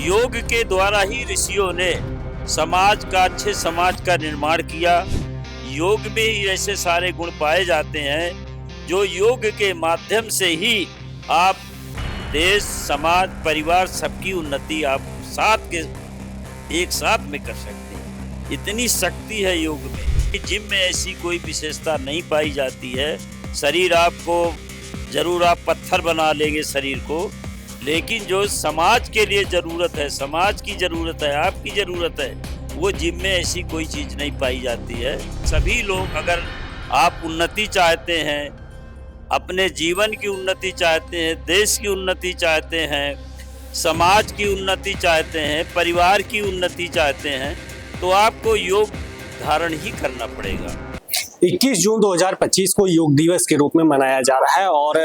योग के द्वारा ही ऋषियों ने समाज का अच्छे समाज का निर्माण किया। योग में ही ऐसे सारे गुण पाए जाते हैं जो योग के माध्यम से ही आप देश, समाज, परिवार सबकी उन्नति आप एक साथ में कर सकते हैं। इतनी शक्ति है योग में। जिम में ऐसी कोई विशेषता नहीं पाई जाती है। शरीर आपको जरूर आप पत्थर बना लेंगे शरीर को, लेकिन जो समाज के लिए जरूरत है, समाज की जरूरत है, आपकी जरूरत है, वो जिम में ऐसी कोई चीज नहीं पाई जाती है। सभी लोग, अगर आप उन्नति चाहते हैं, अपने जीवन की उन्नति चाहते हैं, देश की उन्नति चाहते हैं, समाज की उन्नति चाहते हैं, परिवार की उन्नति चाहते हैं, तो आपको योग धारण ही करना पड़ेगा। 21 जून 2025 को योग दिवस के रूप में मनाया जा रहा है और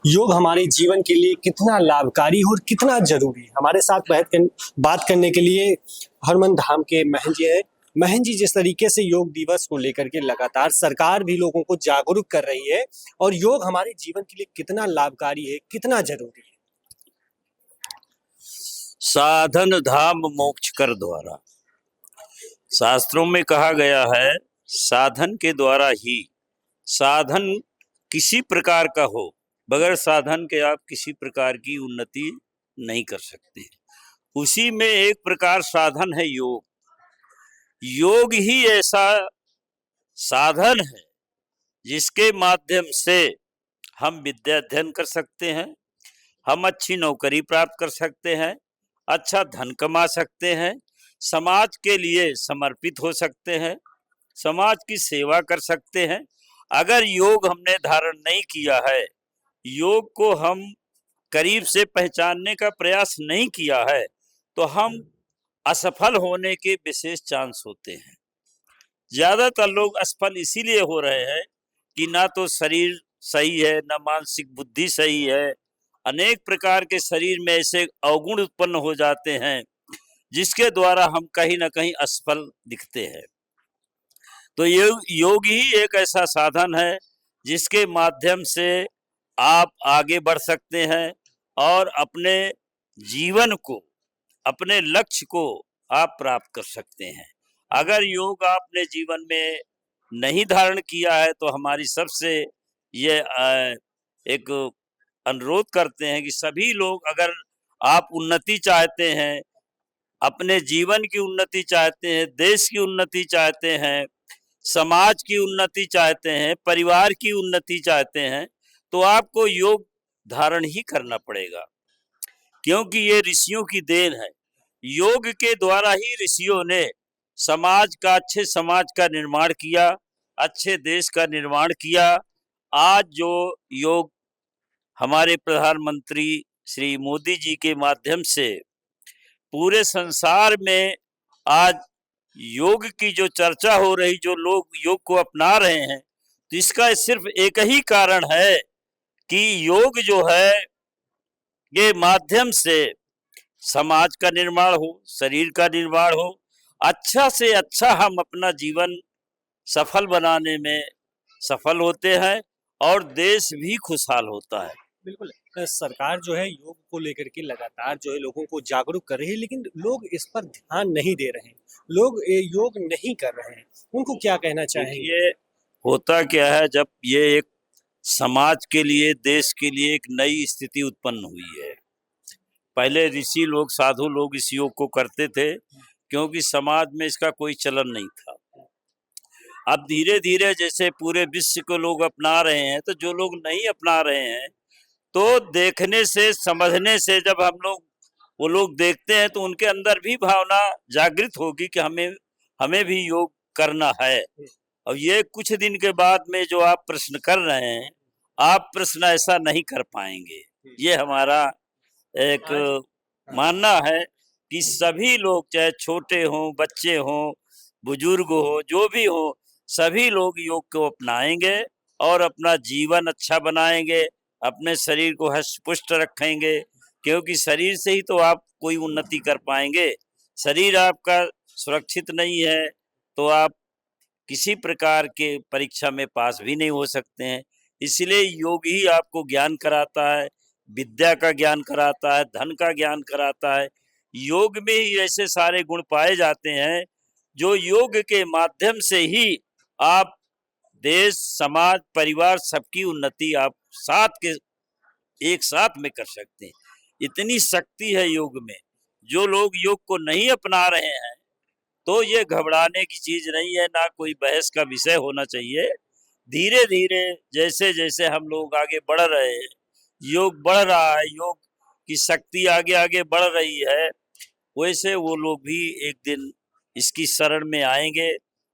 योग हमारे जीवन के लिए कितना लाभकारी और कितना जरूरी है। हमारे साथ बात करने के लिए हरमन धाम के महन जी हैं। महन जी, जिस तरीके से योग दिवस को लेकर के लगातार सरकार भी लोगों को जागरूक कर रही है और योग हमारे जीवन के लिए कितना लाभकारी है, कितना जरूरी है। साधन धाम मोक्ष कर द्वारा, शास्त्रों में कहा गया है, साधन के द्वारा ही, साधन किसी प्रकार का हो, बगैर साधन के आप किसी प्रकार की उन्नति नहीं कर सकते। उसी में एक प्रकार साधन है योग। योग ही ऐसा साधन है जिसके माध्यम से हम विद्या अध्ययन कर सकते हैं, हम अच्छी नौकरी प्राप्त कर सकते हैं, अच्छा धन कमा सकते हैं, समाज के लिए समर्पित हो सकते हैं, समाज की सेवा कर सकते हैं। अगर योग हमने धारण नहीं किया है, योग को हम करीब से पहचानने का प्रयास नहीं किया है, तो हम असफल होने के विशेष चांस होते हैं। ज्यादातर लोग असफल इसीलिए हो रहे हैं कि ना तो शरीर सही है, ना मानसिक बुद्धि सही है। अनेक प्रकार के शरीर में ऐसे अवगुण उत्पन्न हो जाते हैं जिसके द्वारा हम कहीं ना कहीं असफल दिखते हैं। तो योग ही एक ऐसा साधन है जिसके माध्यम से आप आगे बढ़ सकते हैं और अपने जीवन को, अपने लक्ष्य को आप प्राप्त कर सकते हैं। अगर योग आपने जीवन में नहीं धारण किया है तो हमारी सबसे ये एक अनुरोध करते हैं कि सभी लोग, अगर आप उन्नति चाहते हैं, अपने जीवन की उन्नति चाहते हैं, देश की उन्नति चाहते हैं, समाज की उन्नति चाहते हैं, परिवार की उन्नति चाहते हैं, तो आपको योग धारण ही करना पड़ेगा, क्योंकि ये ऋषियों की देन है। योग के द्वारा ही ऋषियों ने समाज का, अच्छे समाज का निर्माण किया, अच्छे देश का निर्माण किया। आज जो योग हमारे प्रधानमंत्री श्री मोदी जी के माध्यम से पूरे संसार में आज योग की जो चर्चा हो रही, जो लोग योग को अपना रहे हैं, तो इसका सिर्फ एक ही कारण है कि योग जो है ये माध्यम से समाज का निर्माण हो, शरीर का निर्माण हो, अच्छा से अच्छा हम अपना जीवन सफल बनाने में सफल होते हैं और देश भी खुशहाल होता है। बिल्कुल। सरकार जो है योग को लेकर के लगातार जो है लोगों को जागरूक कर रही है, लेकिन लोग इस पर ध्यान नहीं दे रहे हैं, लोग योग नहीं कर रहे हैं। उनको क्या कहना चाहेंगे? ये होता क्या है, जब ये एक समाज के लिए, देश के लिए एक नई स्थिति उत्पन्न हुई है। पहले ऋषि लोग, साधु लोग इस योग को करते थे क्योंकि समाज में इसका कोई चलन नहीं था। अब धीरे धीरे जैसे पूरे विश्व को लोग अपना रहे हैं, तो जो लोग नहीं अपना रहे हैं, तो देखने से, समझने से, जब वो लोग देखते हैं तो उनके अंदर भी भावना जागृत होगी कि हमें भी योग करना है। और ये कुछ दिन के बाद में जो आप प्रश्न कर रहे हैं, आप प्रश्न ऐसा नहीं कर पाएंगे। ये हमारा एक मानना है कि सभी लोग, चाहे छोटे हों, बच्चे हों, बुजुर्ग हो, जो भी हो, सभी लोग योग को अपनाएंगे और अपना जीवन अच्छा बनाएंगे, अपने शरीर को हष्ट पुष्ट रखेंगे, क्योंकि शरीर से ही तो आप कोई उन्नति कर पाएंगे। शरीर आपका सुरक्षित नहीं है तो आप किसी प्रकार के परीक्षा में पास भी नहीं हो सकते हैं। इसलिए योग ही आपको ज्ञान कराता है, विद्या का ज्ञान कराता है, धन का ज्ञान कराता है। योग में ही ऐसे सारे गुण पाए जाते हैं जो योग के माध्यम से ही आप देश, समाज, परिवार सबकी उन्नति आप एक साथ में कर सकते हैं। इतनी शक्ति है योग में। जो लोग योग को नहीं अपना रहे हैं तो ये घबराने की चीज नहीं है, ना कोई बहस का विषय होना चाहिए। धीरे धीरे जैसे जैसे हम लोग आगे बढ़ रहे हैं, योग बढ़ रहा है, योग की शक्ति आगे आगे बढ़ रही है, वैसे वो लोग भी एक दिन इसकी शरण में आएंगे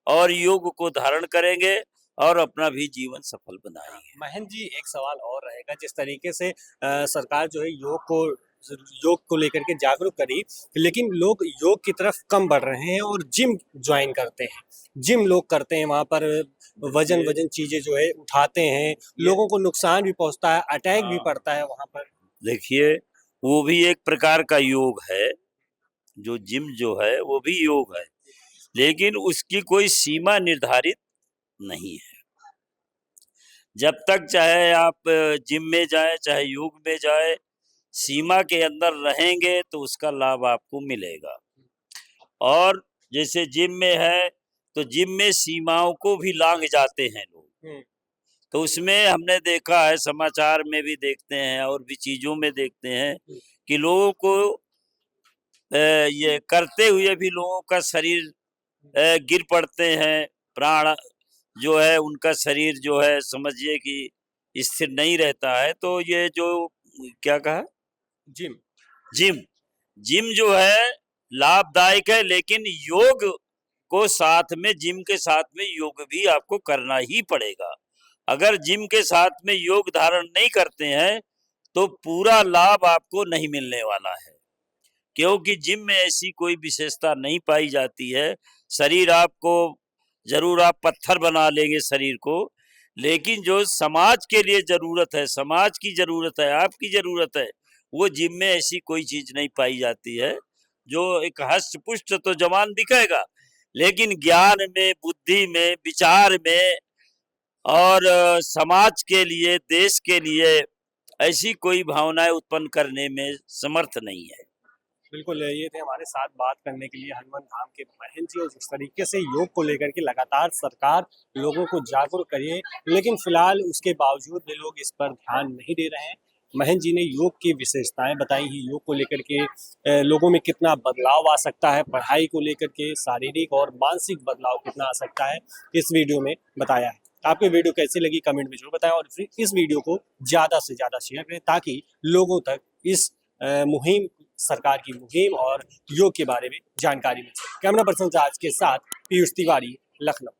और योग को धारण करेंगे और अपना भी जीवन सफल बनाएंगे। महेंद्र जी, एक सवाल और रहेगा। जिस तरीके से सरकार जो है योग को लेकर के जागरूक करी, लेकिन लोग योग की तरफ कम बढ़ रहे हैं और जिम ज्वाइन करते हैं। जिम लोग करते हैं, वहां पर वजन चीजें जो है उठाते हैं, लोगों को नुकसान भी पहुंचता है, अटैक भी पड़ता है वहां पर। देखिए, वो भी एक प्रकार का योग है। जो जिम जो है वो भी योग है, लेकिन उसकी कोई सीमा निर्धारित नहीं है। जब तक चाहे आप जिम में जाएं, चाहे योग में जाएं, सीमा के अंदर रहेंगे तो उसका लाभ आपको मिलेगा। और जैसे जिम में है तो जिम में सीमाओं को भी लांघ जाते हैं लोग। तो उसमें हमने देखा है, समाचार में भी देखते हैं और भी चीजों में देखते हैं कि लोगों को ये करते हुए भी लोगों का शरीर गिर पड़ते हैं, प्राण जो है उनका शरीर जो है समझिए कि स्थिर नहीं रहता है। तो ये जो क्या कहा, जिम जिम जिम जो है लाभदायक है, लेकिन योग को साथ में, जिम के साथ में योग भी आपको करना ही पड़ेगा। अगर जिम के साथ में योग धारण नहीं करते हैं तो पूरा लाभ आपको नहीं मिलने वाला है, क्योंकि जिम में ऐसी कोई विशेषता नहीं पाई जाती है। शरीर आपको जरूर आप पत्थर बना लेंगे शरीर को, लेकिन जो समाज के लिए जरूरत है, समाज की जरूरत है, आपकी जरूरत है, वो जिम में ऐसी कोई चीज नहीं पाई जाती है। जो एक हष्ट पुष्ट तो जवान दिखेगा, लेकिन ज्ञान में, बुद्धि में, विचार में और समाज के लिए, देश के लिए ऐसी कोई भावनाएं उत्पन्न करने में समर्थ नहीं है। बिल्कुल, ये थे हमारे साथ बात करने के लिए हनुमान धाम के महेंद्र जी। और जिस तरीके से योग को लेकर के लगातार सरकार लोगों को जागरूक करिए, लेकिन फिलहाल उसके बावजूद भी लोग इस पर ध्यान नहीं दे रहे हैं। महेंद्र जी ने योग की विशेषताएं बताई ही, योग को लेकर के लोगों में कितना बदलाव आ सकता है, पढ़ाई को लेकर के शारीरिक और मानसिक बदलाव कितना आ सकता है, इस वीडियो में बताया है। आपको वीडियो कैसी लगी कमेंट में जरूर बताएं और फिर इस वीडियो को ज़्यादा से ज़्यादा शेयर करें, ताकि लोगों तक इस मुहिम, सरकार की मुहिम और योग के बारे में जानकारी मिले। कैमरा पर्सन आज के साथ पीयूष तिवारी, लखनऊ।